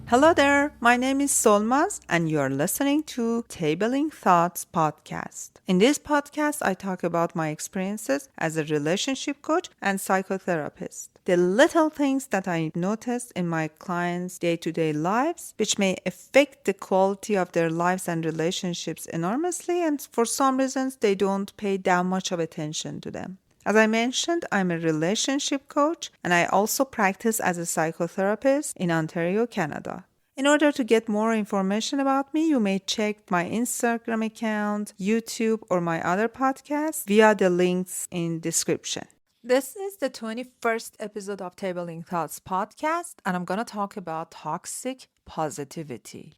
Hello there, my name is Solmaz and you are listening to Tabling Thoughts podcast. In this podcast, I talk about my experiences as a relationship coach and psychotherapist. The little things that I noticed in my clients' day-to-day lives, which may affect the quality of their lives and relationships enormously, and for some reasons, they don't pay that much of attention to them. As I mentioned, I'm a relationship coach and I also practice as a psychotherapist in Ontario, Canada. In order to get more information about me, you may check my Instagram account, YouTube, or my other podcasts via the links in description. This is the 21st episode of Tabling Thoughts podcast, and I'm going to talk about toxic positivity.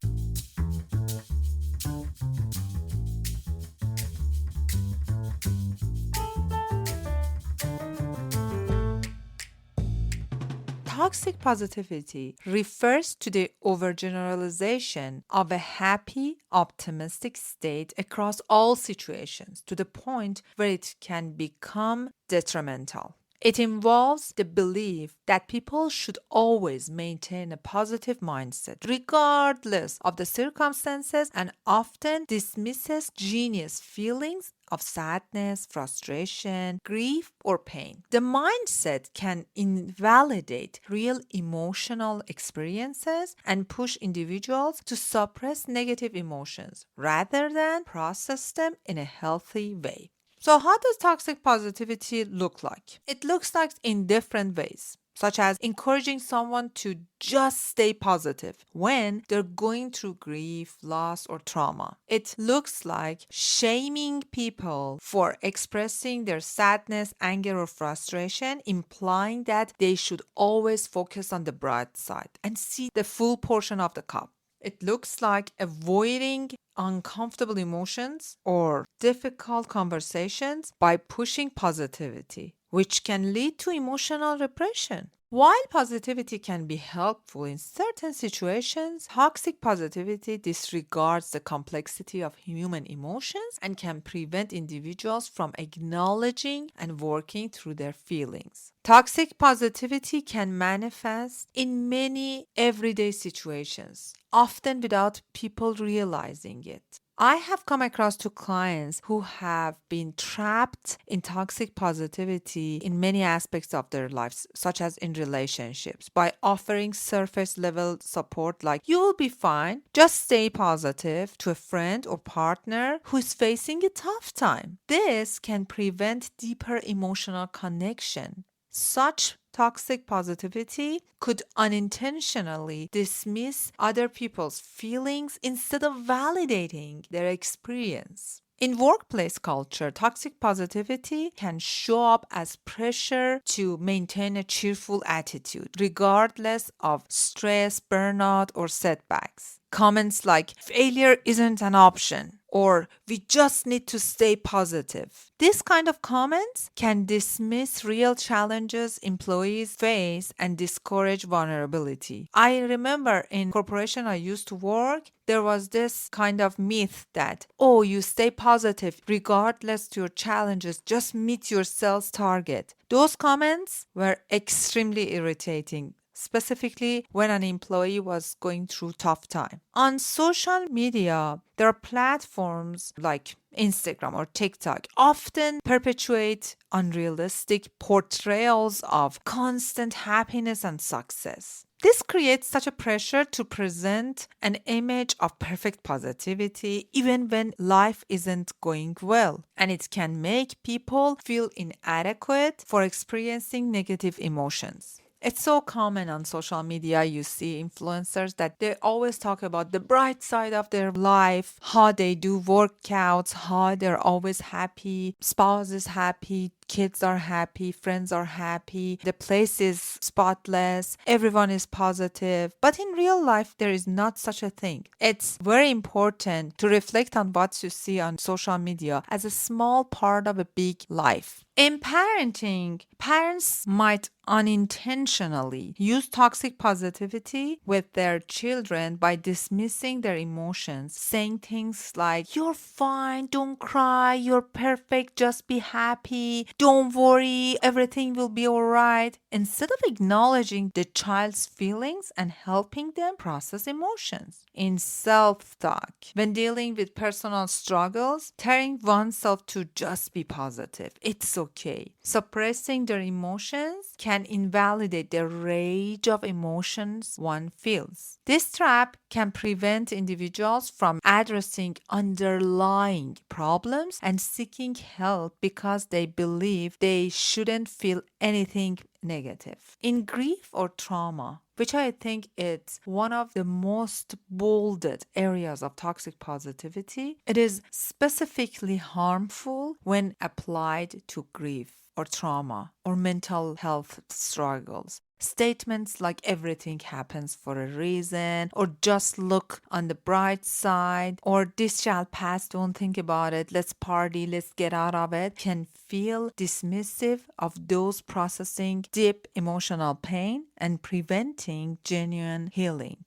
Toxic positivity refers to the overgeneralization of a happy, optimistic state across all situations to the point where it can become detrimental. It involves the belief that people should always maintain a positive mindset, regardless of the circumstances, and often dismisses genius feelings of sadness, frustration, grief, or pain. The mindset can invalidate real emotional experiences and push individuals to suppress negative emotions rather than process them in a healthy way. So, how does toxic positivity look like? It looks like in different ways, such as encouraging someone to just stay positive when they're going through grief, loss, or trauma. It looks like shaming people for expressing their sadness, anger, or frustration, implying that they should always focus on the bright side and see the full portion of the cup. It looks like avoiding uncomfortable emotions or difficult conversations by pushing positivity, which can lead to emotional repression. While positivity can be helpful in certain situations, toxic positivity disregards the complexity of human emotions and can prevent individuals from acknowledging and working through their feelings. Toxic positivity can manifest in many everyday situations, often without people realizing it. I have come across two clients who have been trapped in toxic positivity in many aspects of their lives, such as in relationships, by offering surface level support like, you will be fine, just stay positive, to a friend or partner who is facing a tough time. This can prevent deeper emotional connection. Such toxic positivity could unintentionally dismiss other people's feelings instead of validating their experience. In workplace culture, toxic positivity can show up as pressure to maintain a cheerful attitude, regardless of stress, burnout, or setbacks. Comments like, failure isn't an option, or we just need to stay positive. This kind of comments can dismiss real challenges employees face and discourage vulnerability. I remember in corporation I used to work, there was this kind of myth that, oh, you stay positive regardless to your challenges, just meet your sales target. Those comments were extremely irritating, specifically when an employee was going through tough time. On social media, there are platforms like Instagram or TikTok often perpetuate unrealistic portrayals of constant happiness and success. This creates such a pressure to present an image of perfect positivity even when life isn't going well, and it can make people feel inadequate for experiencing negative emotions. It's so common on social media. You see influencers that they always talk about the bright side of their life, how they do workouts, how they're always happy, spouse is happy, kids are happy, friends are happy, the place is spotless, everyone is positive. But in real life, there is not such a thing. It's very important to reflect on what you see on social media as a small part of a big life. In parenting, parents might unintentionally use toxic positivity with their children by dismissing their emotions, saying things like, you're fine, don't cry, you're perfect, just be happy, don't worry, everything will be all right, instead of acknowledging the child's feelings and helping them process emotions. In self talk, when dealing with personal struggles, telling oneself to just be positive, it's okay. Suppressing their emotions can invalidate the range of emotions one feels. This trap can prevent individuals from addressing underlying problems and seeking help because they believe they shouldn't feel anything negative. In grief or trauma, which I think is one of the most bolded areas of toxic positivity, it is specifically harmful when applied to grief or trauma or mental health struggles. Statements like everything happens for a reason, or just look on the bright side, or this shall pass, don't think about it, let's party, let's get out of it, can feel dismissive of those processing deep emotional pain and preventing genuine healing.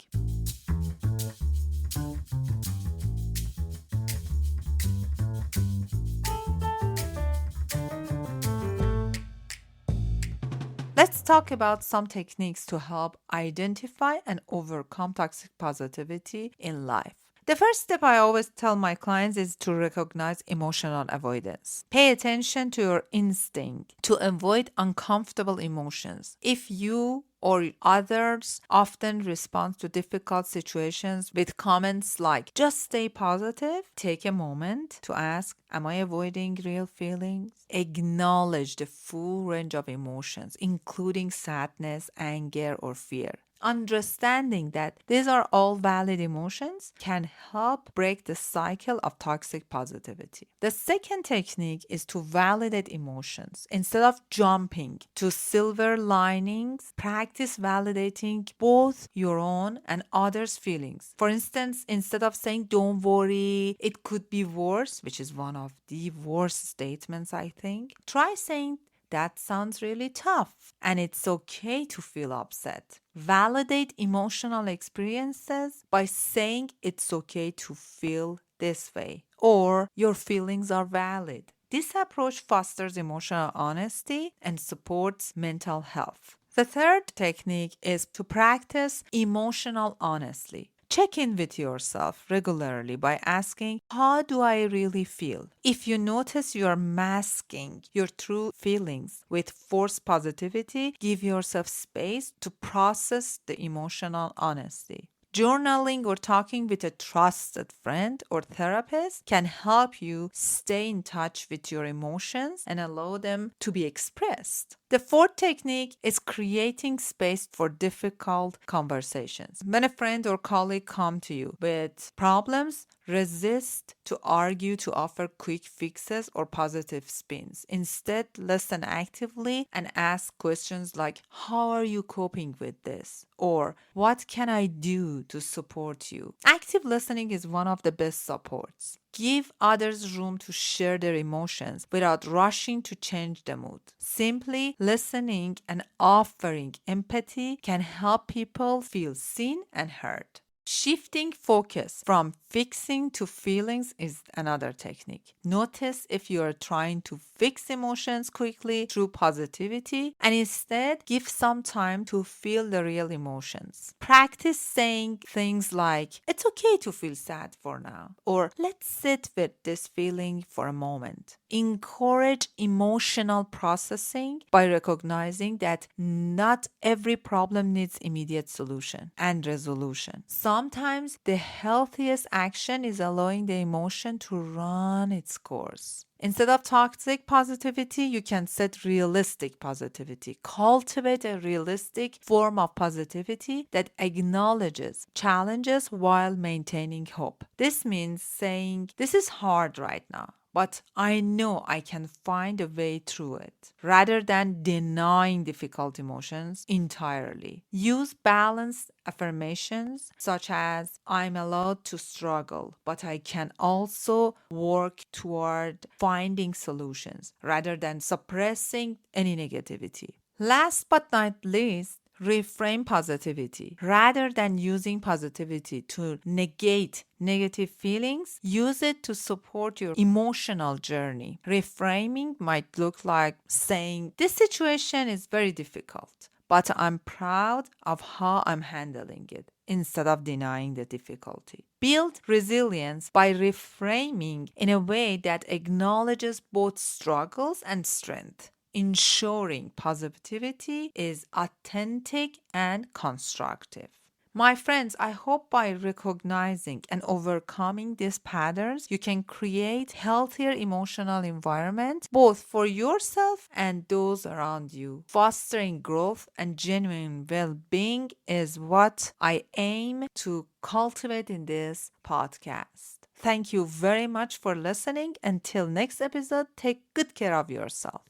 Let's talk about some techniques to help identify and overcome toxic positivity in life. The first step I always tell my clients is to recognize emotional avoidance. Pay attention to your instinct to avoid uncomfortable emotions. If you or others often respond to difficult situations with comments like, just stay positive, take a moment to ask, am I avoiding real feelings? Acknowledge the full range of emotions, including sadness, anger, or fear. Understanding that these are all valid emotions can help break the cycle of toxic positivity. The second technique is to validate emotions. Instead of jumping to silver linings, practice validating both your own and others' feelings. For instance, instead of saying, don't worry, it could be worse, which is one of the worst statements, I think, try saying, that sounds really tough, and it's okay to feel upset. Validate emotional experiences by saying it's okay to feel this way, or your feelings are valid. This approach fosters emotional honesty and supports mental health. The third technique is to practice emotional honesty. Check in with yourself regularly by asking, how do I really feel? If you notice you are masking your true feelings with forced positivity, give yourself space to process the emotional honesty. Journaling or talking with a trusted friend or therapist can help you stay in touch with your emotions and allow them to be expressed. The fourth technique is creating space for difficult conversations. When a friend or colleague come to you with problems, resist to argue to offer quick fixes or positive spins. Instead, listen actively and ask questions like, how are you coping with this? Or, what can I do to support you? Active listening is one of the best supports. Give others room to share their emotions without rushing to change the mood. Simply listening and offering empathy can help people feel seen and heard. Shifting focus from fixing to feelings is another technique. Notice if you are trying to fix emotions quickly through positivity and instead give some time to feel the real emotions. Practice saying things like, it's okay to feel sad for now, or let's sit with this feeling for a moment. Encourage emotional processing by recognizing that not every problem needs immediate solution and resolution. Sometimes the healthiest action is allowing the emotion to run its course. Instead of toxic positivity, you can set realistic positivity. Cultivate a realistic form of positivity that acknowledges challenges while maintaining hope. This means saying, this is hard right now, but I know I can find a way through it, rather than denying difficult emotions entirely. Use balanced affirmations such as, I'm allowed to struggle, but I can also work toward finding solutions, rather than suppressing any negativity. Last but not least, reframe positivity. Rather than using positivity to negate negative feelings, use it to support your emotional journey. Reframing might look like saying, "This situation is very difficult, but I'm proud of how I'm handling it," instead of denying the difficulty. Build resilience by reframing in a way that acknowledges both struggles and strength, ensuring positivity is authentic and constructive. My friends, I hope by recognizing and overcoming these patterns, you can create healthier emotional environment both for yourself and those around you. Fostering growth and genuine well-being is what I aim to cultivate in this podcast. Thank you very much for listening. Until next episode, take good care of yourself.